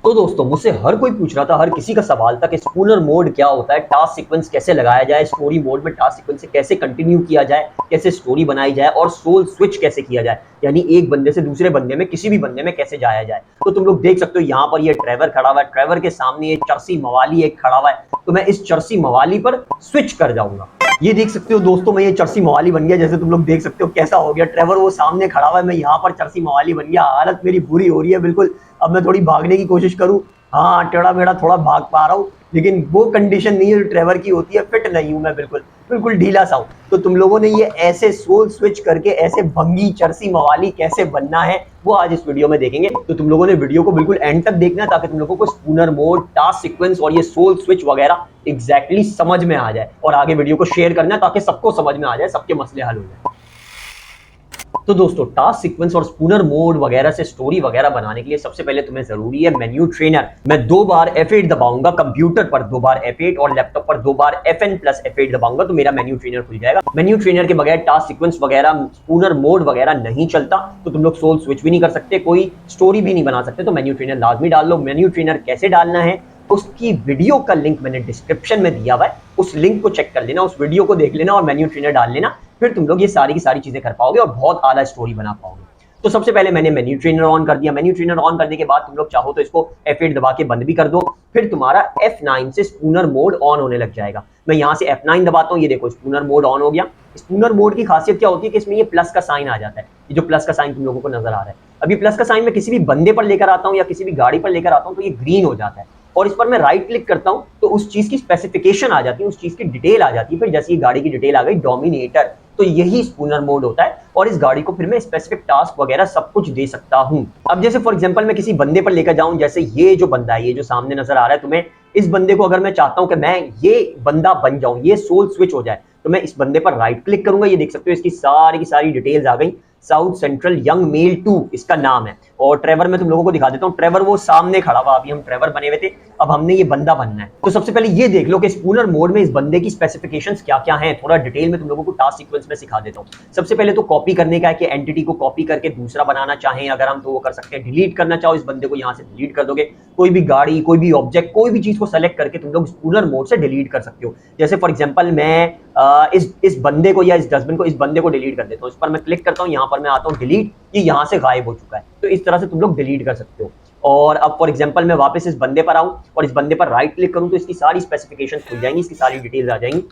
तो दोस्तों मुझसे हर कोई पूछ रहा था, हर किसी का सवाल था कि स्पूनर मोड क्या होता है, टास्क सीक्वेंस कैसे लगाया जाए, स्टोरी मोड में टास्क सीक्वेंस से कैसे कंटिन्यू किया जाए, कैसे स्टोरी बनाई जाए और सोल स्विच कैसे किया जाए, यानी एक बंदे से दूसरे बंदे में किसी भी बंदे में कैसे जाया जाए। तो तुम लोग देख सकते हो यहाँ पर ये ट्रेवर खड़ा हुआ है, ट्रेवर के सामने ये चर्सी मवाली एक खड़ा हुआ है, तो मैं इस चर्सी मवाली पर स्विच कर जाऊंगा। ये देख सकते हो दोस्तों, मैं ये चर्सी मवाली बन गया। जैसे तुम लोग देख सकते हो कैसा हो गया, ट्रेवर वो सामने खड़ा हुआ है, मैं यहाँ पर चर्सी मवाली बन गया। हालत मेरी बुरी हो रही है बिल्कुल। अब मैं थोड़ी भागने की कोशिश करूँ, हाँ टेढ़ा मेढ़ा थोड़ा भाग पा रहा हूँ, लेकिन वो कंडीशन नहीं है जो ट्रेवर की होती है। फिट नहीं हूँ मैं, बिल्कुल बिल्कुल ढीला सा हूँ। तो तुम लोगों ने ये ऐसे सोल स्विच करके ऐसे भंगी चर्सी मवाली कैसे बनना है वो आज इस वीडियो में देखेंगे। तो तुम लोगों ने वीडियो को बिल्कुल एंड तक देखना है ताकि तुम लोगों को स्पूनर मोड, टास्क सीक्वेंस और ये सोल स्विच वगैरह एग्जैक्टली समझ में आ जाए, और आगे वीडियो को शेयर करना है ताकि सबको समझ में आ जाए, सबके मसले हल हो जाए। तो दोस्तों टास्क सीक्वेंस और स्पूनर मोड वगैरह से स्टोरी वगैरह बनाने के लिए सबसे पहले तुम्हें जरूरी है मेन्यू ट्रेनर। मैं 2 बार F8 दबाऊंगा, कंप्यूटर पर 2 बार F8 और लैपटॉप पर 2 बार FN+F8 दबाऊंगा तो मेरा मेन्यू ट्रेनर खुल जाएगा। मेन्यू ट्रेनर के बगैर टास्क सीक्वेंस वगैरह, स्पूनर मोड वगैरह नहीं चलता, तो तुम लोग सोल स्विच भी नहीं कर सकते, कोई स्टोरी भी नहीं बना सकते। तो मेन्यू ट्रेनर लाजमी डाल लो। मेन्यू ट्रेनर कैसे डालना है उसकी वीडियो का लिंक मैंने डिस्क्रिप्शन में दिया हुआ है, उस लिंक को चेक कर लेना, उस वीडियो को देख लेना और मेन्यू ट्रेनर डाल लेना। फिर तुम लोग ये सारी की सारी चीजें कर पाओगे और बहुत आला स्टोरी बना पाओगे। तो सबसे पहले मैंने मेन्यू ट्रेनर ऑन कर दिया। मेन्यू ट्रेनर ऑन करने के बाद तुम लोग चाहो तो इसको F8 दबा के बंद भी कर दो, फिर तुम्हारा F9 से स्पूनर मोड ऑन होने लग जाएगा। मैं यहाँ से F9 दबाता हूँ, ये देखो स्पूनर मोड ऑन हो गया। स्पूनर मोड की खासियत क्या होती है कि इसमें ये प्लस का साइन आ जाता है, ये जो प्लस का साइन तुम लोगों को नजर आ रहा है। अभी प्लस का साइन मैं किसी भी बंदे पर लेकर आता हूँ या किसी भी गाड़ी पर लेकर आता हूँ तो ये ग्रीन हो जाता है, और इस पर मैं राइट क्लिक करता हूं तो उस चीज की स्पेसिफिकेशन आ जाती है, उस चीज की डिटेल आ जाती है। फिर जैसे ये गाड़ी की डिटेल आ गई डोमिनेटर, तो यही स्पूनर मोड होता है, और इस गाड़ी को फिर मैं स्पेसिफिक टास्क वगैरह सब कुछ दे सकता हूं। अब जैसे फॉर एग्जांपल मैं किसी बंदे पर लेकर जाऊं, जैसे ये जो बंदा है, ये जो सामने नजर आ रहा है तुम्हें, इस बंदे को अगर मैं चाहता हूं कि मैं ये बंदा बन जाऊं, ये सोल स्विच हो जाए, तो मैं इस बंदे पर राइट क्लिक करूंगा। ये देख सकते हो इसकी सारी की सारी डिटेल्स आ गई। साउथ सेंट्रल यंग मेल 2 इसका नाम है, और ट्रेवर मैं तुम लोगों को दिखा देता हूं। ट्रेवर वो सामने खड़ा हुआ, अभी हम ट्रेवर बने हुए थे, अब हमने ये बंदा बनना है। तो सबसे पहले ये देख लो कि स्पूनर मोड में इस बंदे की स्पेसिफिकेशंस क्या क्या हैं, थोड़ा डिटेल में तुम लोगों को टास्क सीक्वेंस में सिखा देता हूं। सबसे पहले तो कॉपी करने का है कि एंटिटी को कॉपी करके दूसरा बनाना चाहें अगर हम तो वो कर सकते हैं। डिलीट करना चाहो इस बंदे को यहां से डिलीट कर दोगे। कोई भी गाड़ी, कोई भी ऑब्जेक्ट, कोई भी चीज को सेलेक्ट करके तुम लोग स्पूनर मोड से डिलीट कर सकते हो। जैसे फॉर एग्जांपल मैं इस बंदे को या इस डस्टबिन को, इस बंदे को डिलीट कर देता हूं। इस पर मैं क्लिक करता हूं, यहां पर मैं आता हूं डिलीट, ये यहां से गायब हो चुका है। तो इस तरह से तुम लोग डिलीट कर सकते हो। और अब फॉर एग्जांपल मैं वापस इस बंदे पर आऊं और इस बंदे पर राइट क्लिक करूं तो इसकी सारी स्पेसिफिकेशंस खुल जाएंगी, इसकी सारी डिटेल्स आ जाएंगी।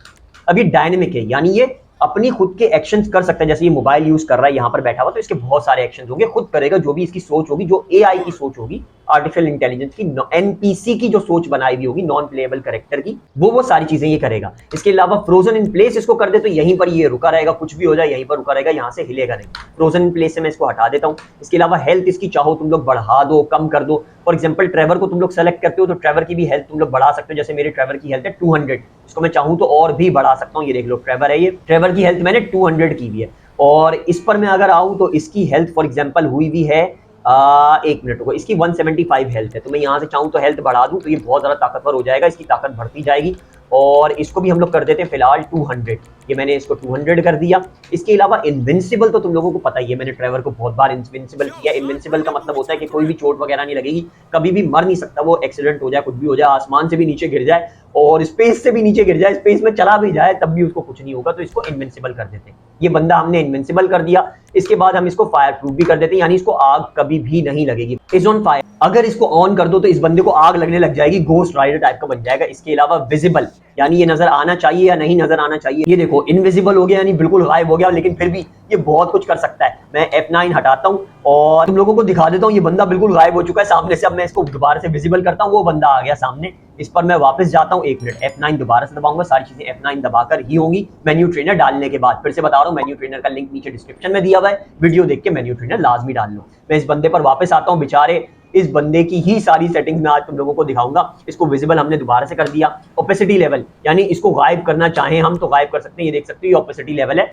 अब ये डायनेमिक है, यानी ये अपनी खुद के एक्शंस कर सकता है। जैसे ये मोबाइल यूज कर रहा है यहाँ पर बैठा हुआ, तो इसके बहुत सारे एक्शंस होंगे, खुद करेगा। जो भी इसकी सोच होगी, जो एआई की सोच होगी, आर्टिफिशियल इंटेलिजेंस की, एनपीसी की जो सोच बनाई हुई होगी, नॉन प्लेएबल कैरेक्टर की, वो सारी चीजें ये करेगा। इसके अलावा फ्रोजन इन प्लेस इसको कर दे तो यहीं पर ये रुका रहेगा, कुछ भी हो जाए यहीं पर रुका रहेगा, यहाँ से हिलेगा नहीं। फ्रोजन इन प्लेस से मैं इसको हटा देता हूँ। इसके अलावा हेल्थ इसकी चाहो तुम लोग बढ़ा दो, कम कर दो। फॉर एग्जाम्पल ट्रेवर को तुम लोग सेलेक्ट करते हो तो ट्रेवर की भी हेल्थ तुम लोग बढ़ा सकते हो। जैसे मेरे ट्रेवर की हेल्थ है 200, इसको मैं चाहूँ तो और भी बढ़ा सकता हूँ। ये देख लो ट्रेवर है, ये ट्रेवर की हेल्थ मैंने 200 की भी है। और इस पर मैं अगर आऊँ तो इसकी हेल्थ फॉर एग्जाम्पल हुई भी है, एक मिनट को, इसकी 175 हेल्थ है। तो मैं यहाँ से चाहूँ तो हेल्थ बढ़ा दूं तो ये बहुत ज्यादा ताकतवर हो जाएगा, इसकी ताकत बढ़ती जाएगी। और इसको भी हम लोग कर देते हैं फिलहाल 200, ये मैंने इसको 200 कर दिया। इसके अलावा इनविंसिबल तो तुम लोगों को पता ही है, मैंने ट्रेवर को बहुत बार इनविंसिबल किया। इनविंसिबल का मतलब होता है कि कोई भी चोट वगैरह नहीं लगेगी, कभी भी मर नहीं सकता वो, एक्सीडेंट हो जाए, कुछ भी हो जाए, आसमान से भी नीचे गिर जाए और स्पेस से भी नीचे गिर जाए, स्पेस में चला भी जाए तब भी उसको कुछ नहीं होगा। तो इसको इनविंसिबल कर देते हैं। ये बंदा हमने इनविंसिबल कर दिया। इसके बाद हम इसको फायर प्रूफ भी कर देते हैं, यानी इसको आग कभी भी नहीं लगेगी, इज ऑन फायर। अगर इसको ऑन कर दो तो इस बंदे को आग लगने लग जाएगी, गोस्ट राइडर टाइप का बन जाएगा। इसके अलावा विजिबल, यानी ये नजर आना चाहिए या नहीं नजर आना चाहिए। ये देखो इनविजिबल हो गया, यानी बिल्कुल गायब हो गया, लेकिन फिर भी ये बहुत कुछ कर सकता है। मैं F9 हटाता हूं और तुम लोगों को दिखा देता हूं, ये बंदा बिल्कुल गायब हो चुका है सामने से। अब मैं इसको दोबारा से विजिबल करता हूं, वो बंदा आ गया सामने। इस पर मैं वापस जाता हूं, एक मिनट, F9 दोबारा से दबाऊंगा। सारी चीजें F9 दबाकर ही होंगी मेन्यू ट्रेनर डालने के बाद। फिर से बता रहा हूं, मेन्यू ट्रेनर का लिंक नीचे डिस्क्रिप्शन में दिया हुआ है, वीडियो देख के मेन्यू ट्रेनर लाजमी डाल लो। मैं इस बंदे पर वापस आता हूं, बेचारे इस बंदे की ही सारी सेटिंग्स में आज तुम लोगों को दिखाऊंगा। इसको विजिबल हमने दोबारा से कर दिया। ओपेसिटी लेवल, यानी इसको गायब करना चाहें हम तो गायब कर सकते हैं। ये देख सकते हो ये ओपेसिटी लेवल है।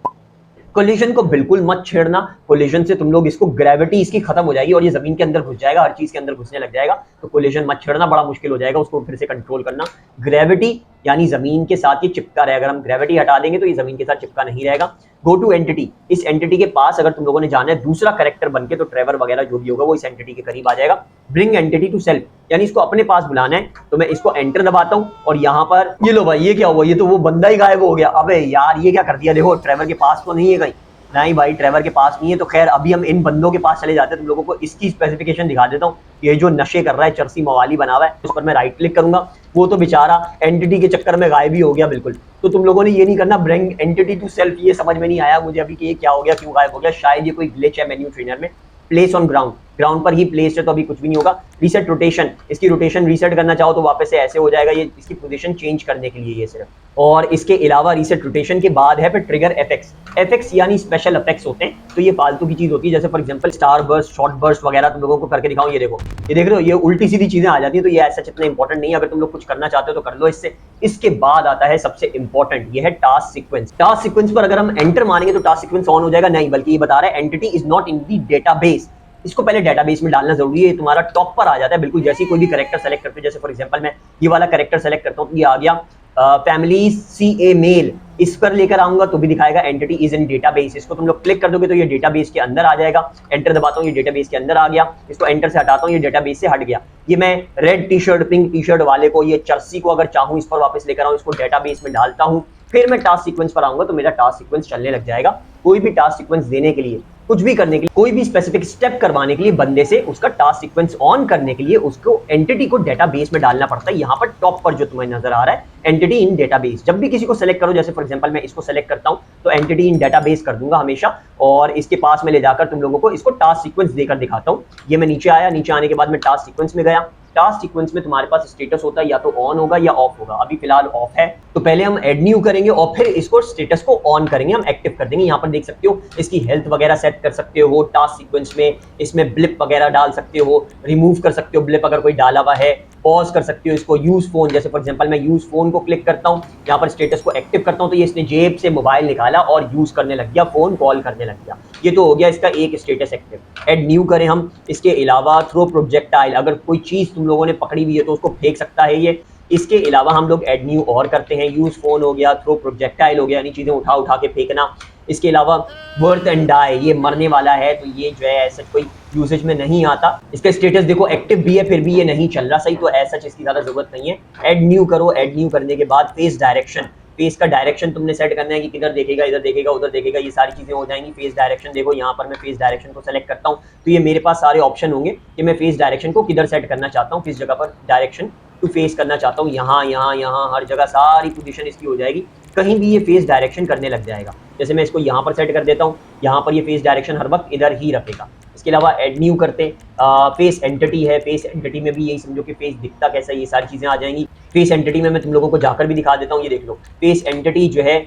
कोलिजन को बिल्कुल मत छेड़ना, कोलिजन से तुम लोग इसको, ग्रेविटी इसकी खत्म हो जाएगी और ये जमीन के अंदर घुस जाएगा, हर चीज के अंदर घुसने लग जाएगा। तो कोलिजन मत छेड़ना, बड़ा मुश्किल हो जाएगा उसको फिर से कंट्रोल करना। ग्रेविटी यानी जमीन के साथ ये चिपका रहे। अगर हम ग्रेविटी हटा देंगे तो ये जमीन के साथ चिपका नहीं रहेगा। गो टू एंटिटी, इस एंटिटी के पास अगर तुम लोगों ने जाना है दूसरा कैरेक्टर बनके, तो ट्रेवर वगैरह जो भी होगा वो इस एंटिटी के करीब आ जाएगा। ब्रिंग एंटिटी टू सेल्फ, यानी इसको अपने पास बुलाना है, तो मैं इसको एंटर दबाता हूं और यहाँ पर ये लो भाई, ये क्या हुआ, ये तो वो बंदा ही गायब हो गया। अबे यार ये क्या कर दिया, देखो ट्रेवर के पास तो नहीं है कहीं, नहीं भाई ट्रेवर के पास नहीं है। तो खैर अभी हम इन बंदों के पास चले जाते हैं, तुम लोगों को इसकी स्पेसिफिकेशन दिखा देता हूँ। ये जो नशे कर रहा है, चरसी मवाली बना हुआ है, उस पर मैं राइट क्लिक करूंगा, वो तो बेचारा एंटिटी के चक्कर में गायब ही हो गया बिल्कुल। तो तुम लोगों ने ये नहीं करना ब्रिंग एंटिटी टू सेल्फ, ये समझ में नहीं आया मुझे अभी कि ये क्या हो गया, क्यों गायब हो गया। शायद ये कोई ग्लिच है मेन्यू ट्रेनर में। प्लेस ऑन ग्राउंड, ग्राउंड पर ही प्लेस है तो अभी कुछ भी नहीं होगा। रीसेट रोटेशन, इसकी रोटेशन रीसेट करना चाहो तो वापस से ऐसे हो जाएगा, ये इसकी पोजीशन चेंज करने के लिए ये सिर्फ। और इसके अलावा रीसेट रोटेशन के बाद है फिर ट्रिगर एफेक्ट्स। एफेक्ट्स यानी स्पेशल इफेक्ट्स होते हैं, तो ये फालतू की चीज होती है। जैसे for example star burst, short burst वगैरह तुम लोगों को करके दिखाऊं, ये देखो, ये देख रहे हो, ये उल्टी सीधी चीजें आ जाती है, तो ये ऐसा इतना इंपॉर्टेंट नहीं है। अगर तुम लोग कुछ करना चाहते हो तो कर लो इससे। इसके बाद आता है सबसे इंपॉर्टेंट, ये है टास्क सीक्वेंस। टास्क सीक्वेंस पर अगर हम एंटर मारेंगे तो टास्क सीक्वेंस ऑन हो जाएगा, नहीं बल्कि ये बता रहा है entity is not in the database. इसको पहले डेटाबेस में डालना जरूरी है, तुम्हारा टॉप पर आ जाता है बिल्कुल। जैसे कोई भी कैरेक्टर सेलेक्ट करते हो, जैसे फॉर एग्जांपल मैं ये वाला कैरेक्टर सेलेक्ट करता हूँ, ये आ गया फैमिली CA मेल, इस पर लेकर आऊंगा तो भी दिखाएगा एंटिटी इज इन डेटाबेस। इसको तुम लोग क्लिक कर दोगे तो ये डेटाबेस के अंदर आ जाएगा। एंटर दबाता हूँ, ये डेटाबेस के अंदर आ गया। इसको एंटर से हटाता हूँ, ये डेटाबेस से हट गया। ये मैं red T shirt, pink T shirt वाले को, ये चर्सी को अगर चाहूँ इस पर वापस लेकर आऊँ, इसको डेटाबेस में डालता हूँ। फिर मैं टास्क सीक्वेंस पर आऊंगा तो मेरा टास्क सीक्वेंस चलने लग जाएगा। कोई भी टास्क सीक्वेंस देने के लिए, कुछ भी करने के लिए, कोई भी स्पेसिफिक स्टेप करवाने के लिए बंदे से, उसका टास्क सीक्वेंस ऑन करने के लिए उसको एंटिटी को डेटाबेस में डालना पड़ता है। यहाँ पर टॉप पर जो तुम्हें नजर आ रहा है एंटिटी इन डेटाबेस, जब भी किसी को सेलेक्ट करो, जैसे फॉर एग्जांपल मैं इसको सेलेक्ट करता हूँ तो एंटिटी इन डेटाबेस कर दूंगा हमेशा, और इसके पास में ले जाकर तुम लोगों को इसको टास्क सीक्वेंस देकर दिखाता हूँ। ये मैं नीचे आया, नीचे आने के बाद मैं टास्क सीक्वेंस में गया। टास्क सीक्वेंस में तुम्हारे पास स्टेटस होता है, या तो ऑन होगा या ऑफ होगा। अभी फिलहाल ऑफ है, तो पहले हम ऐड न्यू करेंगे और फिर इसको स्टेटस को ऑन करेंगे, हम एक्टिव कर देंगे। यहाँ पर देख सकते हो इसकी हेल्थ वगैरह सेट कर सकते हो टास्क सीक्वेंस में, इसमें ब्लिप वगैरह डाल सकते हो, रिमूव कर सकते हो ब्लिप अगर कोई डाला हुआ है, पॉज कर सकते हो इसको, यूज फोन, जैसे फॉर एग्जांपल मैं यूज फोन को क्लिक करता हूँ, यहाँ पर स्टेटस को एक्टिव करता हूँ तो ये इसने जेब से मोबाइल निकाला और यूज करने लग गया, फोन कॉल करने लग गया। ये तो हो गया इसका एक स्टेटस एक्टिव। ऐड न्यू करें हम, इसके अलावा थ्रो प्रोजेक्टाइल, अगर कोई चीज तुम लोगों ने पकड़ी हुई है तो उसको फेंक सकता है ये। इसके अलावा हम लोग ऐड न्यू और करते हैं, यूज फोन हो गया, थ्रो प्रोजेक्टाइल हो गया, यानी चीजें उठा उठा के फेंकना। इसके अलावा वर्थ एंड डाई, ये मरने वाला है तो ये जो है ऐसा कोई यूसेज में नहीं आता। इसका स्टेटस देखो एक्टिव भी है फिर भी ये नहीं चल रहा सही, तो ऐसा इसकी ज्यादा जरूरत नहीं है। ऐड न्यू करो, ऐड न्यू करने के बाद फेस डायरेक्शन, फेस का डायरेक्शन तुमने सेट करना है कि किधर देखेगा, इधर देखेगा, उधर देखेगा, ये सारी चीजें हो जाएंगी। फेस डायरेक्शन देखो, यहाँ पर मैं फेस डायरेक्शन को सेलेक्ट करता हूँ तो ये मेरे पास सारे ऑप्शन होंगे कि मैं फेस डायरेक्शन को किधर सेट करना चाहता हूँ, किस जगह पर डायरेक्शन टू फेस करना चाहता हूँ। यहाँ यहाँ यहाँ हर जगह सारी पोजीशन इसकी हो जाएगी, कहीं भी ये फेस डायरेक्शन करने लग जाएगा। जैसे मैं इसको यहाँ पर सेट कर देता हूँ, यहाँ पर ये फेस डायरेक्शन हर वक्त इधर ही रखेगा। इसके अलावा ऐड न्यू करते, फेस एंटिटी है, फेस एंटिटी में भी यही समझो कि फेस दिखता कैसा है, ये सारी चीजें आ जाएंगी। फेस एंटिटी में मैं तुम लोगों को जाकर भी दिखा देता हूँ, ये देख लो फेस एंटिटी जो है,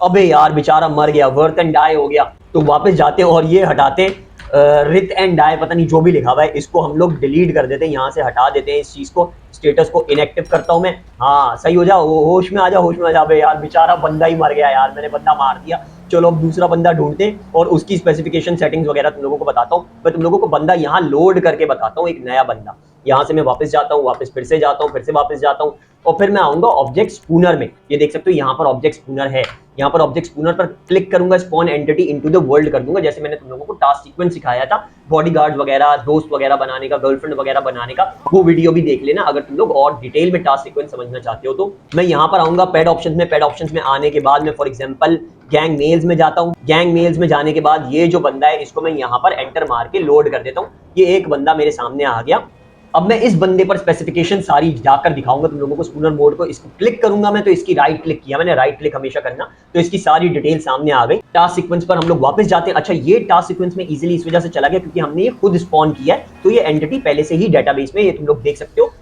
अबे यार बेचारा मर गया, वर्थ एंड डाई हो गया। तो वापस जाते हैं और ये हटाते हैं रिथ एंड डाई, पता नहीं जो भी लिखा हुआ है, इसको हम लोग डिलीट कर देते हैं, यहाँ से हटा देते हैं इस चीज को। स्टेटस को इनएक्टिव करता हूँ मैं, हाँ सही हो जाओ, होश में आ जाओ, होश में आ जाओ। यार बेचारा बंदा ही मर गया यार, मैंने बंदा मार दिया। चलो अब दूसरा बंदा ढूंढते हैं और उसकी स्पेसिफिकेशन सेटिंग्स वगैरह तुम लोगों को बताता हूँ। मैं तुम लोगों को बंदा यहाँ लोड करके बताता हूँ, एक नया बंदा। यहाँ से मैं वापस जाता हूँ, वापस फिर से जाता हूँ, फिर से वापस जाता हूँ और फिर मैं आऊंगा ऑब्जेक्ट स्पूनर में। ये देख सकते हो यहाँ पर ऑब्जेक्ट स्पूनर है, यहाँ पर ऑब्जेक्ट स्पूनर पर क्लिक करूंगा, spawn entity into the world कर दूंगा। जैसे मैंने तुम लोगों को टास्क सीक्वेंस सिखाया था बॉडीगार्ड वगैरह, दोस्त वगैरह बनाने का, गर्लफ्रेंड वगैरह बनाने का, वो वीडियो भी देख लेना अगर तुम लोग और डिटेल में टास्क सीक्वेंस समझना चाहते हो तो। मैं यहाँ पर आऊंगा पैड ऑप्शंस में, पैड ऑप्शंस में आने के बाद मैं फॉर एग्जांपल गैंग मेल्स में जाता हूँ। गैंग मेल्स में जाने के बाद ये जो बंदा है इसको मैं यहाँ पर एंटर मार के लोड कर देता हूँ। ये एक बंदा मेरे सामने आ गया। अब मैं इस बंदे पर स्पेसिफिकेशन सारी जाकर दिखाऊंगा तुम लोगों को। स्पूनर मोड को इसको क्लिक करूंगा मैं तो इसकी राइट क्लिक किया मैंने, राइट क्लिक हमेशा करना, तो इसकी सारी डिटेल सामने आ गई। टास्क सीक्वेंस पर हम लोग वापस जाते हैं। अच्छा ये टास्क सीक्वेंस में इजीली इस वजह से चला गया क्योंकि हमने ये खुद स्पॉन किया है, तो ये एंटिटी पहले से ही डेटाबेस में, ये तुम लोग देख सकते हो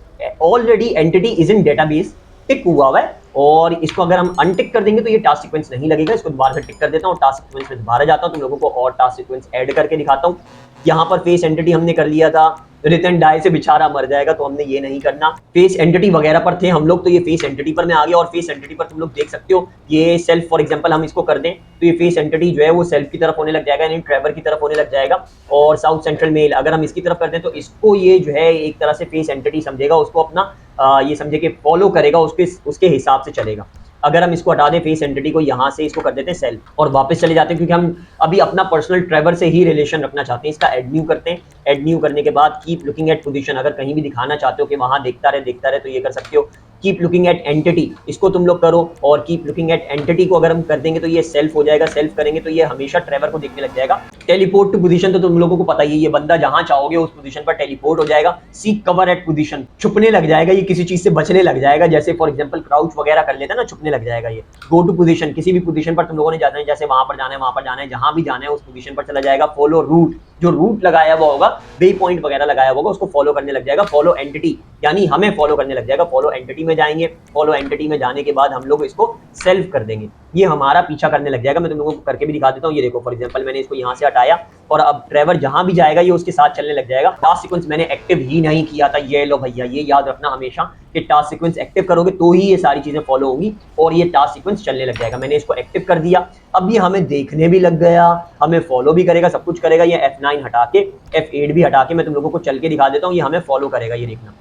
already entity is in database tick हुआ है। और इसको अगर हम अनटिक कर देंगे तो ये टास्क सीक्वेंस नहीं लगेगा। इसको दोबारा से टिक कर देता हूँ, टास्क सीक्वेंस में दोबारा जाता हूँ, तुम लोगों को और टास्क सीक्वेंस ऐड करके दिखाता हूँ। यहाँ पर फेस एंटिटी हमने कर लिया था, रिटर्न डाई से बेचारा मर जाएगा, तो हमने ये नहीं करना। फेस एंटिटी वगैरह पर थे हम लोग, तो ये फेस एंटिटी पर मैं आ गया, और फेस एंटिटी पर तुम लोग देख सकते हो ये सेल्फ, फॉर एग्जांपल हम इसको कर दें तो ये फेस एंटिटी जो है वो सेल्फ की तरफ होने लग जाएगा, यानी ट्रेवर की तरफ होने लग जाएगा। और साउथ सेंट्रल मेल अगर हम इसकी तरफ कर दें तो इसको ये जो है एक तरह से फेस एंटिटी समझेगा, उसको अपना ये समझे कि फॉलो करेगा, उसके हिसाब से चलेगा। अगर हम इसको हटा दें फेस एंटिटी को, यहाँ से इसको कर देते हैं सेल्फ और वापस चले जाते हैं, क्योंकि हम अभी अपना पर्सनल ट्रेवर से ही रिलेशन रखना चाहते हैं। इसका एड न्यू करते हैं। एड न्यू करने के बाद कीप लुकिंग एट पोजीशन, अगर कहीं भी दिखाना चाहते हो कि वहां देखता रहे तो ये कर सकते हो। कीप लुकिंग एट एंटिटी, इसको तुम लोग करो, और कीप लुकिंग एट एंटिटी को अगर हम कर देंगे तो ये सेल्फ हो जाएगा। सेल्फ करेंगे तो ये हमेशा ट्रेवर को देखने लग जाएगा। टेलीपोर्ट टू पोजीशन तो तुम लोगों को पता ही है, ये बंदा जहां चाहोगे उस पोजीशन पर टेलीपोर्ट हो जाएगा। सीक कवर एट पोजीशन, छुपने लग जाएगा, ये किसी चीज से बचने लग जाएगा, जैसे फॉर एग्जांपल क्राउच वगैरह कर लेता है ना, छुपने लग जाएगा ये। गो टू पोजीशन, किसी भी पोजीशन पर तुम लोगों ने जाना है, जैसे वहां पर जाना है, जहां भी जाना है उस पोजीशन पर चला जाएगा। फॉलो रूट, जो रूट लगाया हुआ होगा, वे पॉइंट वगैरह लगाया होगा, उसको फॉलो करने लग जाएगा। फॉलो एंटिटी, यानी हमें फॉलो करने लग जाएगा। फॉलो एंटिटी में जाएंगे, फॉलो एंटिटी में जाने के बाद हम लोग इसको सेल्फ कर देंगे, ये हमारा पीछा करने लग जाएगा। मैं तुम लोगों को करके भी दिखा देता हूँ। ये देखो फॉर एग्जांपल मैंने इसको यहाँ से हटाया और अब ट्रेवर जहां भी जाएगा ये उसके साथ चलने लग जाएगा। टास्क सीक्वेंस मैंने एक्टिव ही नहीं किया था, ये लो भैया, ये याद रखना हमेशा कि टास्क सीक्वेंस एक्टिव करोगे तो ही ये सारी चीजें फॉलो होंगी और ये टास्क सीक्वेंस चलने लग जाएगा। मैंने इसको एक्टिव कर दिया, अब ये हमें देखने भी लग गया, हमें फॉलो भी करेगा, सब कुछ करेगा। ये F9 हटा के F8 भी हटा के मैं तुम लोगों को चल के दिखा देता हूँ, ये हमें फॉलो करेगा। ये देखना,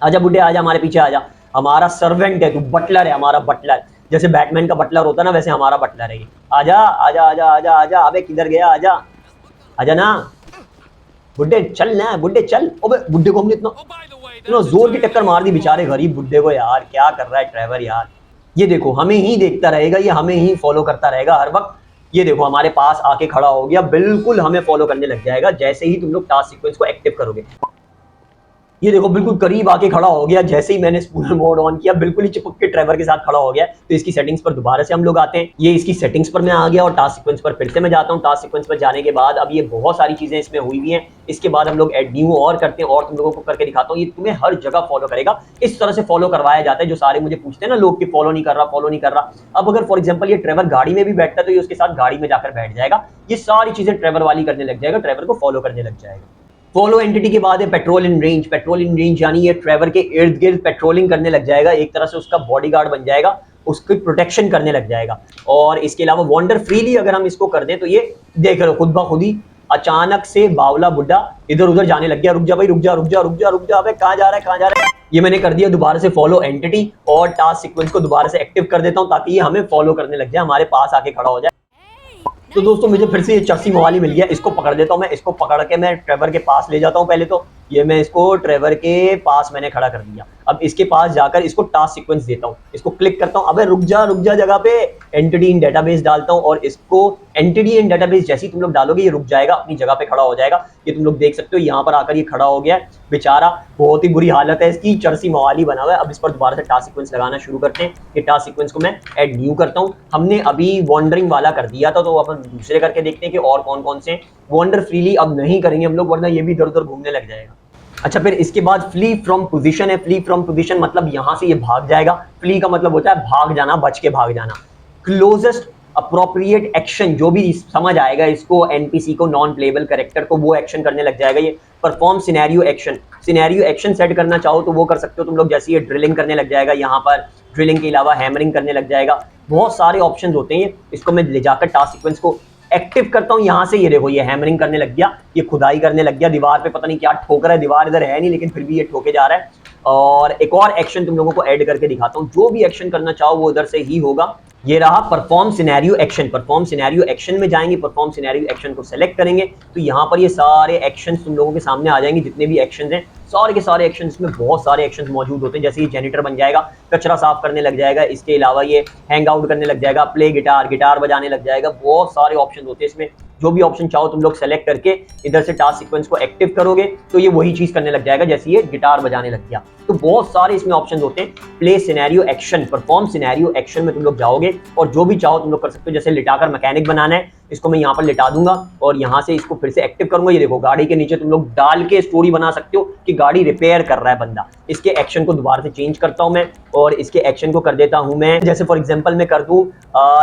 आजा बुड्ढे आजा, हमारे पीछे आजा, हमारा सर्वेंट है तू, बटलर है, हमारा बटलर। जैसे बैटमैन का बटलर होता है ना, वैसे हमारा बटलर है ये। आजा आजा आजा आजा आजा, अबे किधर गया, आजा आजा ना बुड्ढे, चल ना बुड्ढे चल। अबे बुड्ढे को हमने इतना जोर की टक्कर मार दी बेचारे गरीब बुड्ढे को यार, क्या कर रहा है ट्रेवर यार। ये देखो हमें ही देखता रहेगा, ये हमें ही फॉलो करता रहेगा हर वक्त। ये देखो हमारे पास आके खड़ा हो गया, बिल्कुल हमें फॉलो करने लग जाएगा जैसे ही तुम लोग टास्क सीक्वेंस को एक्टिव करोगे। ये देखो बिल्कुल करीब आके खड़ा हो गया, जैसे ही मैंने स्पूनर मोड ऑन किया बिल्कुल ही चिपक के ट्रेवर के साथ खड़ा हो गया। तो इसकी सेटिंग्स पर दोबारा से हम लोग आते हैं। ये इसकी सेटिंग्स पर मैं आ गया और टास्क सीक्वेंस पर फिर से मैं जाता हूँ। टास्क सीक्वेंस पर जाने के बाद अब ये बहुत सारी चीजें इसमें हुई हुई हैं। इसके बाद हम लोग एड न्यू और करते हैं और तुम लोगों को करके दिखाता हूँ। ये तुम्हें हर जगह फॉलो करेगा, इस तरह से फॉलो करवाया जाता है। जो सारे मुझे पूछते हैं ना लोग कि फॉलो नहीं कर रहा, फॉलो नहीं कर रहा। अब अगर फॉर एग्जाम्पल ये ट्रेवर गाड़ी में भी बैठता है तो ये उसके साथ गाड़ी में जाकर बैठ जाएगा। ये सारी चीजें ट्रेवर वाली करने लग जाएगा, ट्रेवर को फॉलो करने लग जाएगा। फॉलो एंटिटी के बाद है petrol in range. Petrol in range यानी ये ट्रेवर के इर्द गिर्द पेट्रोलिंग करने लग जाएगा, एक तरह से उसका बॉडीगार्ड बन जाएगा, उसकी प्रोटेक्शन करने लग जाएगा। और इसके अलावा वॉन्डर फ्रीली अगर हम इसको कर दें तो ये देख लो खुद ब खुद ही अचानक से बावला बुड्ढा इधर उधर जाने लग गया। रुक जा भाई, रुक जा रुक जा रुक जा रुक जा, अबे कहाँ जा रहा है, कहाँ जा रहा है। ये मैंने कर दिया दोबारा से फॉलो एंटिटी और टास्क सीक्वेंस को दोबारा से एक्टिव कर देता हूँ ताकि ये हमें फॉलो करने लग जाए, हमारे पास आके खड़ा हो जाए। तो दोस्तों मुझे फिर से ये चर्सी मवाली मिल गया, इसको पकड़ देता हूँ मैं। इसको पकड़ के मैं ट्रेवर के पास ले जाता हूँ। पहले तो ये मैं इसको ट्रेवर के पास मैंने खड़ा कर दिया। अब इसके पास जाकर इसको टास्क सीक्वेंस देता हूँ, इसको क्लिक करता हूँ। अबे रुक जा जगह पे, एंटिटी इन डेटाबेस डालता हूँ और इसको एंटिटी इन डेटाबेस जैसे ही तुम लोग डालोगे ये रुक जाएगा, अपनी जगह पे खड़ा हो जाएगा। ये तुम लोग देख सकते हो यहाँ पर आकर ये खड़ा हो गया है बेचारा, बहुत ही बुरी हालत है इसकी, चर्सी मवाली बना हुआ है। अब इस पर दोबारा से टास्क सीक्वेंस लगाना शुरू करते हैं। ये टास्क सीक्वेंस को मैं एड न्यू करता हूँ। हमने अभी वॉन्डरिंग वाला कर दिया था, तो अपन दूसरे करके देखते हैं कि और कौन कौन से। वॉन्डर फ्रीली अब नहीं करेंगे हम लोग, वरना ये भी इधर उधर घूमने लग जाएगा। अच्छा, फिर इसके बाद फ्ली फ्रॉम पोजीशन है। फ्ली फ्रॉम पोजीशन मतलब यहाँ से ये भाग जाएगा। फ्ली का मतलब होता है भाग जाना, बच के भाग जाना। क्लोजेस्ट अप्रोप्रिएट एक्शन, जो भी समझ आएगा इसको, एनपीसी को, नॉन प्लेबल कैरेक्टर को, वो एक्शन करने लग जाएगा। ये perform scenario action, scenario action set करना चाहो तो वो कर सकते हो तुम लोग। जैसे ये ड्रिलिंग करने लग जाएगा, यहाँ पर ड्रिलिंग के अलावा हैमरिंग करने लग जाएगा। बहुत सारे ऑप्शन होते हैं। इसको मैं ले जाकर टास्क सीक्वेंस को एक्टिव करता हूँ यहाँ से। ये देखो ये हैमरिंग करने लग गया, ये खुदाई करने लग गया। दीवार पे पता नहीं क्या ठोक रहा है, दीवार इधर है नहीं लेकिन फिर भी ये ठोके जा रहा है। और एक और एक्शन तुम लोगों को ऐड करके दिखाता हूँ, जो भी एक्शन करना चाहो वो उधर से ही होगा। ये रहा perform scenario action. Perform scenario action में जाएंगे, परफॉर्म सिनेरियो एक्शन को सेलेक्ट करेंगे तो यहाँ पर ये सारे एक्शंस तुम लोगों के सामने आ जाएंगे। जितने भी एक्शंस हैं सारे के सारे एक्शंस में बहुत सारे एक्शंस मौजूद होते हैं। जैसे ये जेनिटर बन जाएगा, कचरा साफ करने लग जाएगा। इसके अलावा ये हैंग आउट करने लग जाएगा, प्ले गिटार, गिटार बजाने लग जाएगा। बहुत सारे ऑप्शन होते हैं इसमें, जो भी ऑप्शन चाहो तुम लोग सेलेक्ट करके इधर से टास्क सीक्वेंस को एक्टिव करोगे तो ये वही चीज करने लग जाएगा जैसे ये गिटार बजाने लग गया। तो बहुत सारे इसमें ऑप्शन होते हैं। Play scenario action, perform scenario action में तुम लोग जाओगे और जो भी चाहो तुम लोग कर सकते हो। जैसे लिटाकर मैकेनिक बनाना है, इसको मैं यहाँ पर लिटा दूंगा और यहाँ से इसको फिर से एक्टिव करूंगा। ये देखो गाड़ी के नीचे तुम लोग डाल के स्टोरी बना सकते हो कि गाड़ी रिपेयर कर रहा है बंदा। इसके एक्शन को दोबारा से चेंज करता हूं मैं और इसके एक्शन को कर देता हूं मैं, जैसे फॉर एग्जांपल मैं कर दूं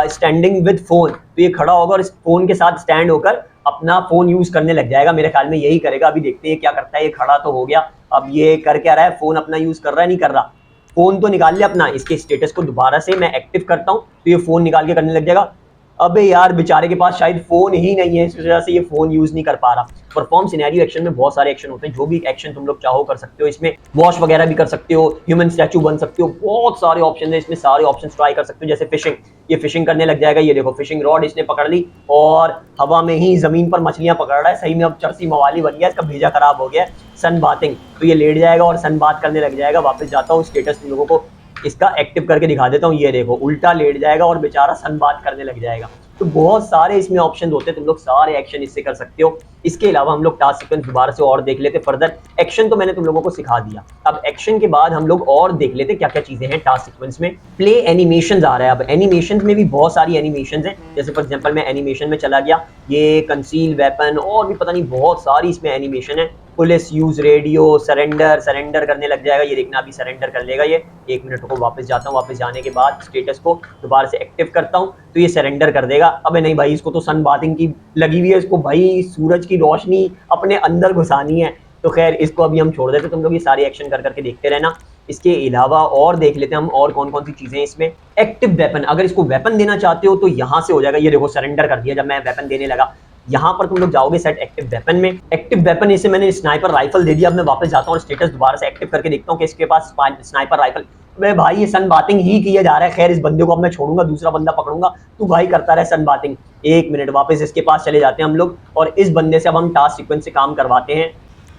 स्टैंडिंग विद फोन, तो ये खड़ा होगा और इस फोन के साथ स्टैंड होकर अपना फोन यूज करने लग जाएगा। मेरे ख्याल में यही करेगा। अभी देखते हैं क्या करता है। ये खड़ा तो हो गया, अब ये कर क्या रहा है, फोन अपना यूज कर रहा है, नहीं कर रहा, फोन तो निकाल लिया अपना। इसके स्टेटस को दोबारा से मैं एक्टिव करता हूं तो ये फोन निकाल के करने लग जाएगा। अबे यार बेचारे के पास शायद फोन ही नहीं है, इस वजह से ये फोन यूज नहीं कर पा रहा। परफॉर्म सिनेरियो एक्शन में बहुत सारे एक्शन होते हैं, जो भी एक्शन तुम लोग चाहो कर सकते हो। इसमें वॉश वगैरह भी कर सकते हो, ह्यूमन स्टैचू बन सकते हो, बहुत सारे ऑप्शन है इसमें, सारे ऑप्शन ट्राई कर सकते हो। जैसे फिशिंग, ये फिशिंग करने लग जाएगा। ये देखो फिशिंग रॉड इसने पकड़ ली और हवा में ही जमीन पर मछलियां पकड़ रहा है। सही में अब चरसी मवाली बन गया, इसका भेजा खराब हो गया। सन बाथिंग, तो ये लेट जाएगा और सन बात करने लग जाएगा। वापस जाता हूँ स्टेटस तुम लोगों को इसका एक्टिव करके दिखा देता हूँ। ये देखो उल्टा लेट जाएगा और बेचारा सन बात करने लग जाएगा। तो बहुत सारे इसमें ऑप्शन होते हैं, तुम लोग सारे एक्शन इससे कर सकते हो। इसके अलावा हम लोग टास्क सीक्वेंस दोबारा से और देख लेते फर्दर। एक्शन तो मैंने तुम लोगों को सिखा दिया, अब एक्शन के बाद हम लोग और देख लेते क्या क्या चीजें हैं टास्क सीक्वेंस में। प्ले एनिमेशन आ रहा है। अब एनिमेशन में भी बहुत सारी एनिमेशन है, जैसे फॉर एग्जांपल मैं एनिमेशन में चला गया, ये कंसील वेपन और भी पता नहीं बहुत सारी इसमें एनिमेशन है। पुलिस, यूज रेडियो, सरेंडर करने लग जाएगा। ये देखना अभी सरेंडर कर लेगा ये। 1 मिनट को वापस जाता हूँ, वापस जाने के बाद स्टेटस को दोबारा से एक्टिव करता हूँ तो ये सरेंडर कर देगा। अबे नहीं भाई, इसको तो सन बाथिंग की लगी हुई है, इसको भाई सूरज की रोशनी अपने अंदर घुसानी है। तो खैर इसको अभी हम छोड़ देते, तुम लोग ये सारे एक्शन कर करके देखते रहना। इसके अलावा और देख लेते हैं हम और कौन कौन सी चीजें इसमें। एक्टिव वेपन, अगर इसको वेपन देना चाहते हो तो यहाँ से हो जाएगा। ये देखो सरेंडर कर दिया जब मैं वेपन देने लगा। यहाँ पर तुम लोग जाओगे सेट एक्टिव वेपन में। एक्टिव वेपन इसे मैंने स्नाइपर राइफल दे दिया। अब मैं वापस जाता हूँ और स्टेटस दोबारा से एक्टिव करके देखता हूँ कि इसके पास स्नाइपर राइफल। मैं भाई ये सन बाथिंग ही किया जा रहा है। खैर इस बंदे को अब मैं छोड़ूंगा, दूसरा बंदा पकड़ूंगा, तू भाई करता रहे सन बाथिंग। 1 मिनट, वापस इसके पास चले जाते हैं हम लोग और इस बंदे से अब हम टास्क सीक्वेंस से काम करवाते हैं।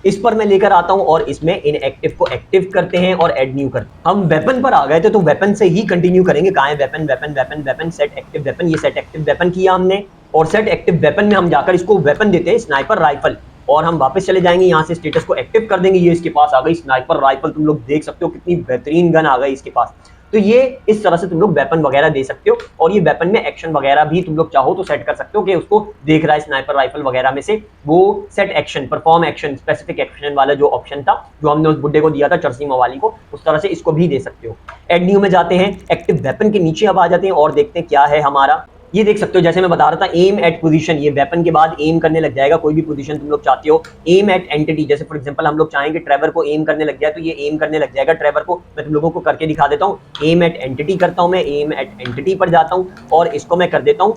इस पर मैं लेकर आता हूं और इसमें इन एक्टिव को एक्टिव करते हैं और एड न्यू करते हैं। हम वेपन पर आ गए थे तो वेपन से ही कंटिन्यू करेंगे। कहां है weapon, weapon weapon weapon, set active weapon. ये सेट एक्टिव वेपन किया हमने और सेट एक्टिव वेपन में हम जाकर इसको वेपन देते हैं स्नाइपर राइफल और हम वापस चले जाएंगे, यहाँ से स्टेटस को एक्टिव कर देंगे। ये इसके पास आ गई स्नाइपर राइफल, तुम लोग देख सकते हो कितनी बेहतरीन गन आ गई इसके पास। तो ये इस तरह से तुम लोग वेपन वगैरह दे सकते हो और ये वेपन में एक्शन वगैरह भी तुम लोग चाहो तो सेट कर सकते हो कि उसको देख रहा है स्नाइपर राइफल वगैरह में से वो set action, perform action, specific action वाला जो ऑप्शन था जो हमने उस बुड्ढे को दिया था चरसी मवाली को, उस तरह से इसको भी दे सकते हो। एड न्यू में जाते हैं, एक्टिव वेपन के नीचे अब आ जाते हैं और देखते हैं क्या है हमारा। ये देख सकते हो जैसे मैं बता रहा था एम एट पोजीशन, ये वेपन के बाद एम करने लग जाएगा कोई भी पोजीशन तुम लोग चाहते हो। एम एट एंटिटी, जैसे फॉर एग्जांपल हम लोग चाहेंगे ट्रेवर को एम करने लग जाए तो ये एम करने लग जाएगा ट्रेवर को। मैं तुम लोगों को करके दिखा देता हूँ। एम एट एंटिटी करता हूँ मैं, एम एट एंटिटी पर जाता हूँ और इसको मैं कर देता हूँ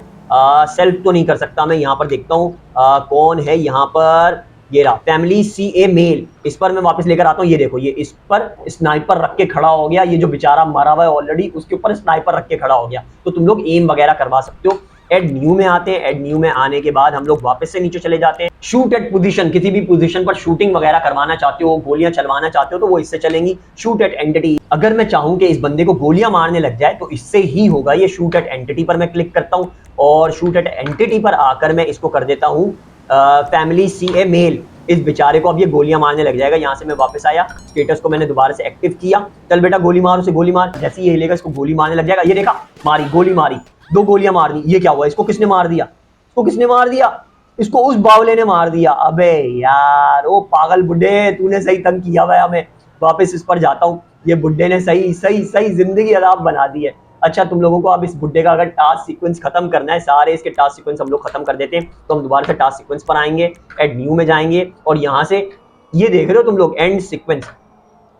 सेल्फ तो नहीं कर सकता मैं, यहाँ पर देखता हूँ कौन है यहाँ पर, ये रहा फैमिली CA मेल। इस पर मैं वापस लेकर आता हूँ। ये देखो ये इस पर स्नाइपर रख के खड़ा हो गया, ये जो बेचारा मरा हुआ है ऑलरेडी उसके ऊपर स्नाइपर रख के खड़ा हो गया। तो तुम लोग एम वगैरह करवा सकते हो। एड न्यू में आते हैं, एड न्यू में आने के बाद हम लोग वापस से नीचे चले जाते हैं। शूट एट पोजीशन, किसी भी पोजीशन पर शूटिंग वगैरह करवाना चाहते हो, गोलियां चलवाना चाहते हो तो वो इससे चलेंगी। शूट एट एंटिटी, अगर मैं चाहूं कि इस बंदे को गोलियां मारने लग जाए तो इससे ही होगा। ये शूट एट एंटिटी पर मैं क्लिक करता हूं और शूट एट एंटिटी पर आकर मैं इसको कर देता हूं फैमिली CA मेल। इस बेचारे को अब ये गोलियां मारने लग जाएगा। यहाँ से मैं वापस आया, स्टेटस को मैंने दोबारा से एक्टिव किया। चल बेटा गोली मार, उसे गोली मार। जैसे ही ये हिलेगा इसको गोली मारने लग जाएगा। ये देखा, मारी, गोली मारी, 2 गोलियां मार दी। ये क्या हुआ, इसको किसने मार दिया, इसको किसने मार दिया, इसको उस बावले ने मार दिया। अबे यार ओ पागल बुड्ढे, तूने सही तंग किया हुआ है हमें। वापस इस पर जाता हूँ, ये बुड्ढे ने सही जिंदगी अदाब बना दी है। अच्छा तुम लोगों को अब इस बुड्ढे का अगर टास्क सीक्वेंस खत्म करना है, सारे इसके टास्क सीक्वेंस हम लोग खत्म कर देते हैं तो हम दोबारा से टास्क सीक्वेंस पर आएंगे, एड न्यू में जाएंगे और यहाँ से ये देख रहे हो तुम लोग एंड सीक्वेंस,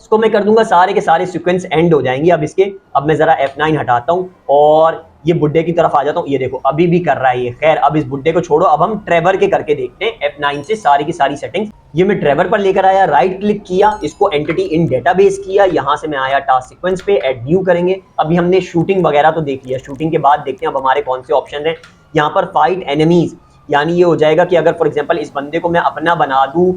इसको मैं कर दूंगा, सारे के सारे सीक्वेंस एंड हो जाएंगे अब इसके। अब मैं जरा F9 हटाता हूँ और ये बुड्ढे की तरफ आ जाता हूँ। ये देखो अभी भी कर रहा है ये। खैर अब इस बुड्ढे को छोड़ो, अब हम ट्रेवर के करके देखते हैं। F9 से सारी की सारी सेटिंग्स ये मैं ट्रेवर पर लेकर आया, राइट क्लिक किया, इसको एंटिटी इन डेटाबेस किया, यहाँ से मैं आया टास्क सीक्वेंस पे, एड न्यू करेंगे। अभी हमने शूटिंग वगैरह तो देख लिया, शूटिंग के बाद देखते हैं अब हमारे कौन से ऑप्शन है। यहाँ पर फाइट एनिमीज, यानी ये हो जाएगा कि अगर फॉर एग्जांपल इस बंदे को मैं अपना बना दूं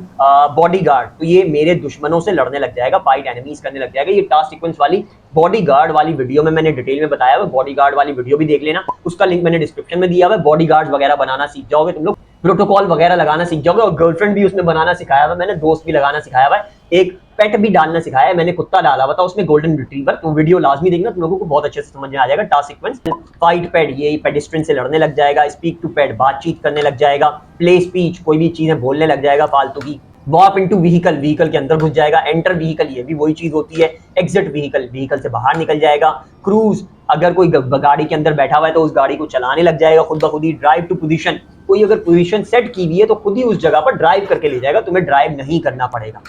बॉडीगार्ड तो ये मेरे दुश्मनों से लड़ने लग जाएगा, फाइट एनिमीज करने लग जाएगा। ये टास्क सीक्वेंस वाली बॉडीगार्ड वाली वीडियो में मैंने डिटेल में बताया हुआ, बॉडीगार्ड वाली वीडियो भी देख लेना, उसका लिंक मैंने डिस्क्रिप्शन में दिया हुआ है। बॉडीगार्ड वगैरह बनाना सीख जाओगे तुम लोग, प्रोटोकॉल वगैरह लगाना सीख जाओगे और गर्लफ्रेंड भी उसमें बनाना सिखाया हुआ है मैंने, दोस्त भी लगाना सिखाया हुआ है। एक पेट भी डालना सिखाया है, मैंने कुत्ता डाला हुआ था उसमें गोल्डन रिट्रीवर, तो वीडियो लाजमी देखना, तुम लोगों को बहुत अच्छे से समझ में आ जाएगा टास्क सीक्वेंस। फाइट पेट, ये पेडिस्ट्रियन से लड़ने लग जाएगा। स्पीक टू पेट, बातचीत करने लग जाएगा। प्ले स्पीच, कोई भी चीजें बोलने लग जाएगा फालतू की। वॉक इनटू व्हीकल, व्हीकल के अंदर घुस जाएगा। एंटर व्हीकल, ये भी वही चीज होती है। एग्जिट व्हीकल, व्हीकल से बाहर निकल जाएगा। क्रूज, अगर कोई गाड़ी के अंदर बैठा हुआ है तो उस गाड़ी को चलाने लग जाएगा खुद ब खुद ही। ड्राइव टू पोजीशन, कोई अगर पोजीशन सेट की हुई है तो खुद ही उस जगह पर ड्राइव करके ले जाएगा, तुम्हें ड्राइव नहीं करना पड़ेगा।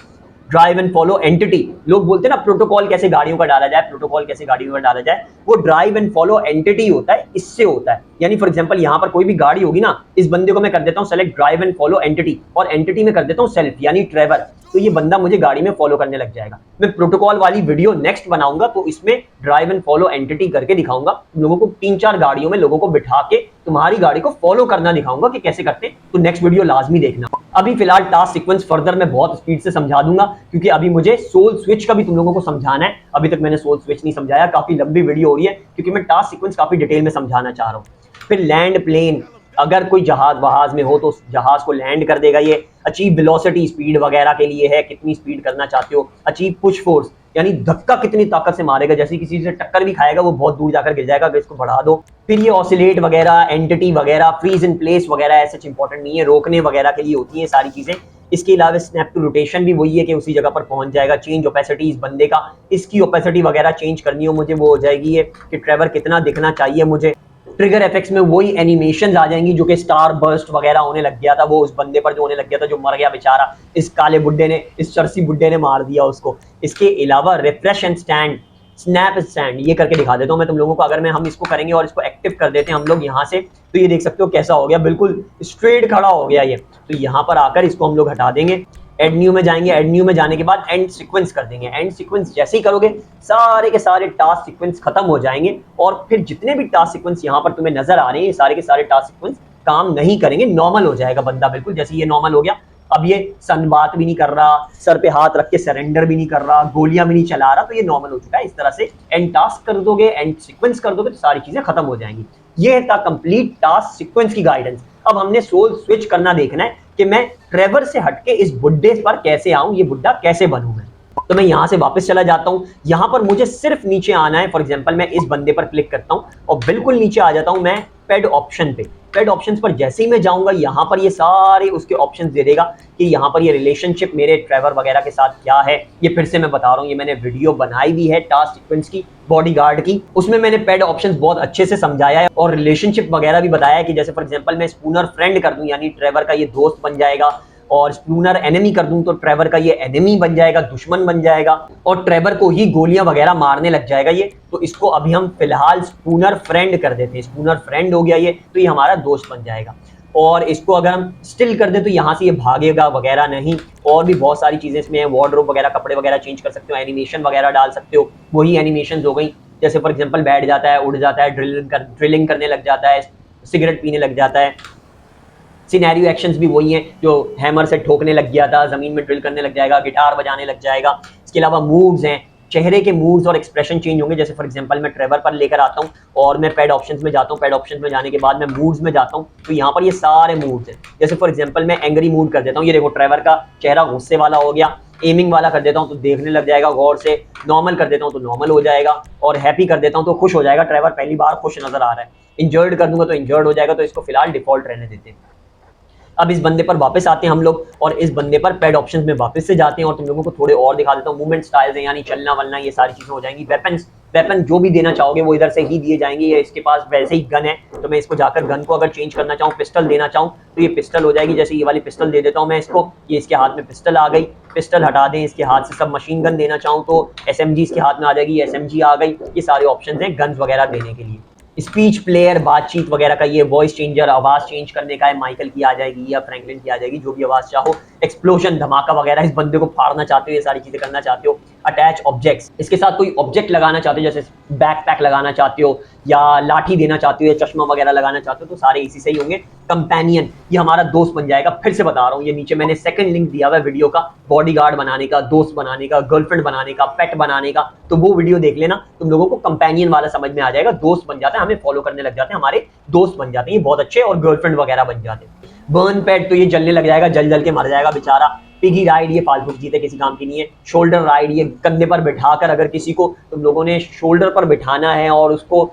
ड्राइव एंड फॉलो एंटिटी, लोग बोलते हैं ना प्रोटोकॉल कैसे गाड़ियों का डाला जाए, प्रोटोकॉल कैसे गाड़ियों का डाला जाए, वो ड्राइव एंड फॉलो एंटिटी होता है, इससे होता है। यानी फॉर एग्जांपल यहाँ पर कोई भी गाड़ी होगी ना, इस बंदे को मैं कर देता हूँ select drive and follow entity, और एंटिटी में कर देता हूँ सेल्फ यानी ट्रेवर, तो ये बंदा मुझे गाड़ी में फॉलो करने लग जाएगा। मैं प्रोटोकॉल वाली वीडियो नेक्स्ट बनाऊंगा तो इसमें ड्राइव एंड फॉलो एंटिटी करके दिखाऊंगा तुम लोगों को, 3-4 गाड़ियों में लोगों को बिठा के तुम्हारी गाड़ी को फॉलो करना दिखाऊंगा कि कैसे करते हैं, तो नेक्स्ट वीडियो लाजमी देखना। अभी फिलहाल टास्क सीक्वेंस फर्दर मैं बहुत स्पीड से समझा दूंगा, क्योंकि अभी मुझे सोल स्विच का भी तुम लोगों को समझाना है। अभी तक मैंने सोल स्विच नहीं समझाया, काफी लंबी वीडियो हो रही है क्योंकि मैं टास्क सीक्वेंस काफी डिटेल में समझाना चाह रहा हूँ। फिर लैंड प्लेन, अगर कोई जहाज वहाज में हो तो उस जहाज को लैंड कर देगा ये। अचीव वेलोसिटी, स्पीड वगैरह के लिए है, कितनी स्पीड करना चाहते हो। अचीव पुश फोर्स, यानी धक्का कितनी ताकत से मारेगा, जैसे किसी से टक्कर भी खाएगा वो बहुत दूर जाकर गिर जाएगा, अगर इसको बढ़ा दो। फिर ये ऑसिलेट वगैरह, एंटिटी वगैरह, फ्रीज इन प्लेस वगैरह ऐसे इंपॉर्टेंट नहीं है, रोकने वगैरह के लिए होती है सारी चीजें। इसके अलावा स्नैप टू रोटेशन भी वही है कि उसी जगह पर पहुंच जाएगा। चेंज ओपेसिटी, इस बंदे का इसकी ओपेसिटी वगैरह चेंज करनी हो मुझे, वो हो जाएगी ये कि ट्रेवर कितना दिखना चाहिए मुझे। ट्रिगर इफेक्ट्स में वही एनिमेशंस आ जाएंगी जो कि स्टार बर्स्ट वगैरह होने लग गया था, वो उस बंदे पर जो होने लग गया था जो मर गया बेचारा, इस काले बुड्ढे ने, इस चरसी बुड्ढे ने मार दिया उसको। इसके अलावा refresh and stand, snap stand, ये करके दिखा देता हूँ मैं तुम लोगों को। अगर हम इसको करेंगे और इसको एक्टिव कर देते हैं हम लोग यहाँ से, तो ये देख सकते हो कैसा हो गया, बिल्कुल स्ट्रेट खड़ा हो गया ये। तो यहाँ पर आकर इसको हम लोग हटा देंगे। एड न्यू में जाएंगे, एड न्यू में जाने के बाद एंड सीक्वेंस कर देंगे। एंड सीक्वेंस जैसे ही करोगे सारे के सारे टास्क सीक्वेंस खत्म हो जाएंगे, और फिर जितने भी टास्क सीक्वेंस यहाँ पर तुम्हें नजर आ रहे हैं ये सारे के सारे टास्क सीक्वेंस काम नहीं करेंगे, नॉर्मल हो जाएगा बंदा बिल्कुल। जैसे ये नॉर्मल हो गया, अब ये सन बात भी नहीं कर रहा, सर पे हाथ रख के सरेंडर भी नहीं कर रहा, गोलियां भी नहीं चला रहा, तो ये नॉर्मल हो चुका है। इस तरह से एंड टास्क कर दोगे, एंड सीक्वेंस कर दोगे तो सारी चीजें खत्म हो जाएंगी। ये था कंप्लीट टास्क सीक्वेंस की गाइडेंस। अब हमने सोल स्विच करना देखना है कि मैं ट्रेवर से हटके इस बुड्ढे पर कैसे आऊं, ये बुड्ढा कैसे बनूं मैं। तो मैं यहां से वापस चला जाता हूं, यहां पर मुझे सिर्फ नीचे आना है। फॉर एग्जांपल मैं इस बंदे पर क्लिक करता हूं और बिल्कुल नीचे आ जाता हूं मैं पेड ऑप्शन पे। पेड ऑप्शंस पर जैसे ही मैं जाऊंगा यहाँ पर ये सारे उसके ऑप्शंस दे देगा कि यहाँ पर ये रिलेशनशिप मेरे ट्रेवर वगैरह के साथ क्या है। ये फिर से मैं बता रहा हूँ, ये मैंने वीडियो बनाई हुई है टास्क सीक्वेंस की, बॉडीगार्ड की, उसमें मैंने पेड ऑप्शंस बहुत अच्छे से समझाया है और रिलेशनशिप वगैरह भी बताया है कि जैसे फॉर एग्जांपल मैं स्पूनर फ्रेंड कर दूं यानी ट्रेवर का ये दोस्त बन जाएगा, और स्पूनर एनिमी कर दूं तो ट्रेवर का ये एनिमी बन जाएगा, दुश्मन बन जाएगा, और ट्रेवर को ही गोलियां वगैरह मारने लग जाएगा ये। तो इसको अभी हम फिलहाल स्पूनर फ्रेंड कर देते हैं, स्पूनर फ्रेंड हो गया ये, तो ये हमारा दोस्त बन जाएगा। और इसको अगर हम स्टिल कर दें तो यहाँ से ये भागेगा वगैरह नहीं। और भी बहुत सारी चीजें इसमें है, वार्डरोब वगैरह, कपड़े वगैरह चेंज कर सकते हो, एनिमेशन वगैरह डाल सकते हो, वही एनिमेशन हो गई। जैसे फॉर एग्जाम्पल बैठ जाता है, उड़ जाता है, ड्रिलिंग करने लग जाता है, सिगरेट पीने लग जाता है। सिनेरियो एक्शंस भी वही हैं, जो हैमर से ठोकने लग गया था, जमीन में ड्रिल करने लग जाएगा, गिटार बजाने लग जाएगा। इसके अलावा मूव्स हैं, चेहरे के मूव्स और एक्सप्रेशन चेंज होंगे। जैसे फॉर एग्जांपल मैं ट्रेवर पर लेकर आता हूं और मैं पेड ऑप्शंस में जाता हूं, पेड ऑप्शंस में जाने के बाद मैं मूड्स में जाता हूं, तो यहाँ पर ये सारे मूड्स हैं। जैसे फॉर एग्जांपल मैं एंग्री मूड कर देता हूँ, ये देखो ट्रेवर का चेहरा गुस्से वाला हो गया। एमिंग वाला कर देता हूँ तो देखने लग जाएगा गौर से, नॉर्मल कर देता हूँ तो नॉर्मल हो जाएगा, और हैप्पी कर देता हूँ तो खुश हो जाएगा। ट्रेवर पहली बार खुश नजर आ रहा है। इंजर्ड कर दूंगा तो इंजर्ड हो जाएगा, तो इसको फिलहाल डिफॉल्ट रहने देते हैं। अब इस बंदे पर वापस आते हैं हम लोग और इस बंदे पर पेड ऑप्शंस में वापस से जाते हैं और तुम लोगों को थोड़े और दिखा देता हूँ। मूवमेंट स्टाइल्स हैं, यानी चलना वलना, ये सारी चीजें हो जाएंगी। वेपन जो भी देना चाहोगे वो इधर से ही दिए जाएंगे। ये इसके पास वैसे ही गन है, तो मैं इसको जाकर गन को अगर चेंज करना चाहूँ, पिस्टल देना चाहूँ तो ये पिस्टल हो जाएगी। जैसे ये वाली पिस्टल दे देता हूँ मैं इसको, ये इसके हाथ में पिस्टल आ गई, पिस्टल हटा दें इसके हाथ से। सब मशीन गन देना चाहूँ तो SMG इसके हाथ में आ जाएगी, SMG आ गई। ये सारे ऑप्शन हैं गन्स वगैरह देने के लिए। स्पीच प्लेयर, बातचीत वगैरह का, ये वॉइस चेंजर, आवाज चेंज करने का है, माइकल की आ जाएगी या फ्रैंकलिन की आ जाएगी, जो भी आवाज चाहो। एक्सप्लोजन, धमाका वगैरह, इस बंदे को फाड़ना चाहते हो, ये सारी चीजें करना चाहते हो। अटैच ऑब्जेक्ट्स, इसके साथ कोई ऑब्जेक्ट लगाना चाहते हो, जैसे बैकपैक लगाना चाहते हो या लाठी देना चाहते हो या चश्मा वगैरह लगाना चाहते हो, तो सारे इसी से ही होंगे। कंपेनियन, ये हमारा दोस्त बन जाएगा। फिर से बता रहा हूँ, ये नीचे मैंने सेकंड लिंक दिया हुआ है वीडियो का, बॉडीगार्ड बनाने का, दोस्त बनाने का, गर्लफ्रेंड बनाने का, पेट बनाने का, तो वो वीडियो देख लेना, तुम लोगों को कंपेनियन वाला समझ में आ जाएगा। दोस्त बन जाते हैं, हमें फॉलो करने लग जाते हैं, हमारे दोस्त बन जाते हैं, ये बहुत अच्छे, और गर्लफ्रेंड वगैरह बन जाते हैं। बर्न पेट, तो ये जलने लग जाएगा, जल जल के मर जाएगा बेचारा। पिगी राइड ये फालतू की चीज है, किसी काम की नहीं है। शोल्डर राइड ये कंधे पर बिठाकर अगर किसी को तुम लोगों ने शोल्डर पर बिठाना है और उसको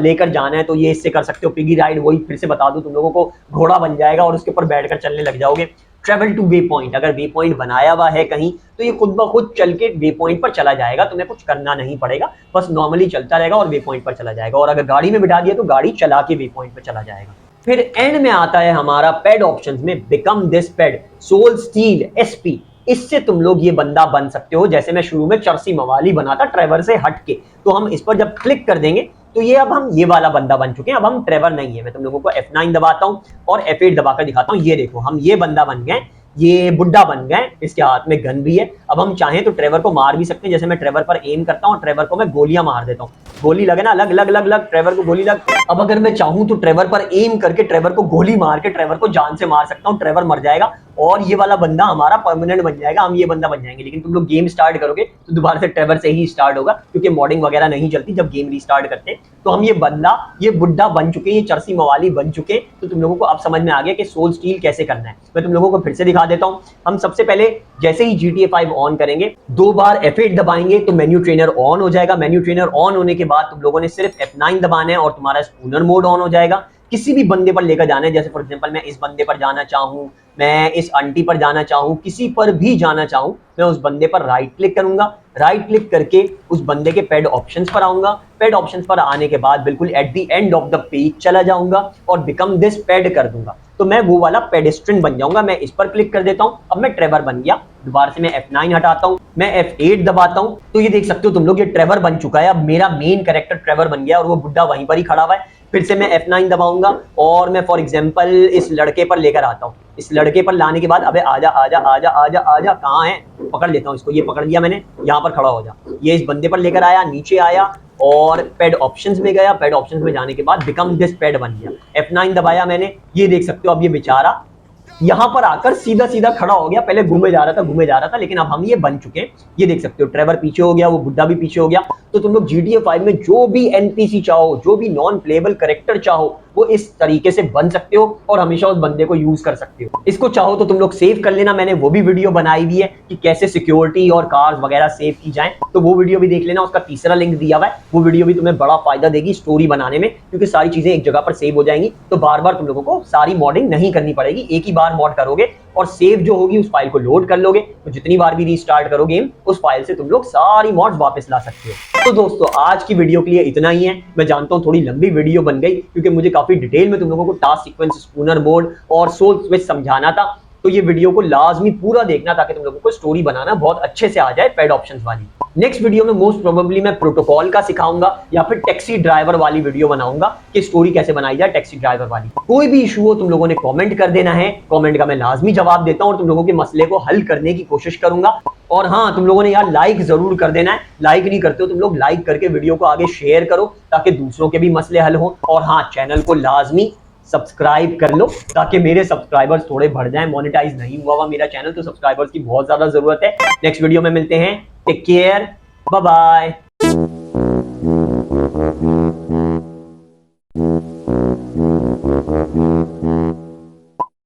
लेकर जाना है तो ये इससे कर सकते हो। पिगी राइड वही फिर से बता दूं तुम लोगों को, घोड़ा बन जाएगा और उसके ऊपर बैठकर चलने लग जाओगे। ट्रेवल टू वे पॉइंट, अगर वे पॉइंट बनाया हुआ है कहीं तो ये खुद ब खुद चल के वे पॉइंट पर चला जाएगा, तुम्हें कुछ करना नहीं पड़ेगा, बस नॉर्मली चलता रहेगा और वे पॉइंट पर चला जाएगा। और अगर गाड़ी में बिठा दिया तो गाड़ी चला के वे पॉइंट पर चला जाएगा। फिर एंड में आता है हमारा पेड ऑप्शंस में बिकम दिस पेड, सोल स्टील एसपी। इससे तुम लोग ये बंदा बन सकते हो। जैसे मैं शुरू में चर्सी मवाली बना था ट्रेवर से हट के, तो हम इस पर जब क्लिक कर देंगे तो ये अब हम ये वाला बंदा बन चुके हैं। अब हम ट्रेवर नहीं है। मैं तुम लोगों को F9 दबाता हूं और F8 दबाकर दिखाता हूं। ये देखो हम ये बंदा बन गए, ये बुड्ढा बन गए, इसके हाथ में गन भी है। अब हम चाहें तो ट्रेवर को मार भी सकते हैं। जैसे मैं ट्रेवर पर एम करता हूं, ट्रेवर को मैं गोलियां मार देता हूं। गोली लगे ना, लग लग लग लग, ट्रेवर को गोली लग। अब अगर मैं चाहूं तो ट्रेवर पर एम करके ट्रेवर को गोली मार के ट्रेवर को जान से मार सकता हूं। ट्रेवर मर जाएगा और ये वाला बंदा हमारा परमानेंट बन जाएगा, हम ये बंदा बन जाएंगे। लेकिन तुम लोग गेम स्टार्ट करोगे तो दोबारा से ट्रेवर से ही स्टार्ट होगा, क्योंकि मॉडिंग वगैरह नहीं चलती जब गेम रीस्टार्ट करते हैं। तो हम ये बंदा, ये बुड्ढा बन चुके हैं, ये चर्सी मवाली बन चुके हैं। तो तुम लोगों को अब समझ में आ गया कि सोल स्टील कैसे करना है। मैं तुम लोगों को फिर से दिखा देता हूं। हम सबसे पहले जैसे ही GTA 5 ऑन करेंगे, 2 बार F8 दबाएंगे तो मेन्यू ट्रेनर ऑन हो जाएगा। मेन्यू ट्रेनर ऑन होने के बाद तुम लोगों ने सिर्फ F9 दबाना है और तुम्हारा स्पूनर मोड ऑन हो जाएगा। किसी भी बंदे पर लेकर जाना है, जैसे फॉर एग्जांपल मैं इस बंदे पर जाना चाहूं, मैं इस आंटी पर जाना चाहूं, किसी पर भी जाना चाहूं, मैं उस बंदे पर राइट क्लिक करूंगा। राइट क्लिक करके उस बंदे के पेड ऑप्शंस पर आऊंगा। पेड ऑप्शंस पर आने के बाद बिल्कुल at the end of the page चला जाऊंगा और बिकम दिस पेड कर दूंगा। तो मैं वो वाला पेडेस्ट्रियन बन जाऊंगा। मैं इस पर क्लिक कर देता हूं, अब मैं ट्रेवर बन गया। दोबारा से मैं F9 हटाता हूं, मैं F8 दबाता हूं, तो ये देख सकते हो तुम लोग, ये ट्रेवर बन चुका है। अब मेरा मेन कैरेक्टर ट्रेवर बन गया और वो बुड्ढा वहीं पर ही खड़ा हुआ है। फिर से मैं F9 दबाऊंगा और मैं फॉर एग्जांपल इस लड़के पर लेकर आता हूं। इस लड़के पर लाने के बाद, अबे आजा आजा आजा आजा आजा, कहां है, पकड़ लेता हूं इसको। ये पकड़ लिया मैंने, यहां पर खड़ा हो जा। ये इस बंदे पर लेकर आया, नीचे आया और पेड ऑप्शंस में गया। पेड ऑप्शंस में जाने के बाद बिकम दिस पेड बन गया। F9 दबाया मैंने, ये देख सकते हो अब ये बेचारा यहां पर आकर सीधा सीधा खड़ा हो गया। पहले घूमे जा रहा था, लेकिन अब हम ये बन चुके हैं। ये देख सकते हो ट्रेवर पीछे हो गया, वो बुड्ढा भी पीछे हो गया। तो तुम लोग GTA 5 में जो भी NPC चाहो, जो भी नॉन प्लेएबल कैरेक्टर चाहो, वो इस तरीके से बन सकते हो और हमेशा उस बंदे को यूज कर सकते हो। इसको चाहो तो तुम लोग सेव कर लेना, मैंने वो भी वीडियो बनाई हुई है कि कैसे सिक्योरिटी और कार्स वगैरह सेव की जाए, तो वो वीडियो भी देख लेना। उसका तीसरा लिंक दिया हुआ है, वो वीडियो भी तुम्हें बड़ा फायदा देगी स्टोरी बनाने में, क्योंकि सारी चीजें एक जगह पर सेव हो जाएंगी। तो बार बार तुम लोगों को सारी मॉडिंग नहीं करनी पड़ेगी, एक ही बार मॉड करोगे और सेव जो होगी उस फाइल को लोड कर लोगे। तो जितनी बार भी रीस्टार्ट करो गेम, उस फाइल से तुम लोग सारी मॉड्स वापस ला सकते हो। तो दोस्तों आज की वीडियो के लिए इतना ही है। मैं जानता हूं थोड़ी लंबी वीडियो बन गई, क्योंकि मुझे काफी डिटेल में तुम लोगों को टास्क सीक्वेंस, स्पूनर मोड और सोल स्विच समझाना था। तो ये वीडियो को लाजमी पूरा देखना, ताकि तुम लोगों को स्टोरी बनाना बहुत अच्छे से आ जाए पेड ऑप्शंस वाली। नेक्स्ट वीडियो में मोस्ट प्रोबेबली मैं प्रोटोकॉल का सिखाऊंगा या फिर टैक्सी ड्राइवर वाली वीडियो बनाऊंगा कि स्टोरी कैसे बनाई जाए टैक्सी ड्राइवर वाली। कोई भी इशू हो तुम लोगों ने कमेंट कर देना है, कमेंट का मैं लाजमी जवाब देता हूं और तुम लोगों के मसले को हल करने की कोशिश करूंगा। और हाँ, तुम लोगों ने यार लाइक जरूर कर देना है। लाइक नहीं करते हो तुम लोग, लाइक करके वीडियो को आगे शेयर करो ताकि दूसरों के भी मसले हल हो। और हाँ, चैनल को लाजमी सब्सक्राइब कर लो ताकि मेरे सब्सक्राइबर्स थोड़े बढ़ जाएं। मोनेटाइज नहीं हुआ मेरा चैनल, तो सब्सक्राइबर्स की बहुत ज्यादा जरूरत है। नेक्स्ट वीडियो में मिलते हैं, टेक केयर, बाय बाय।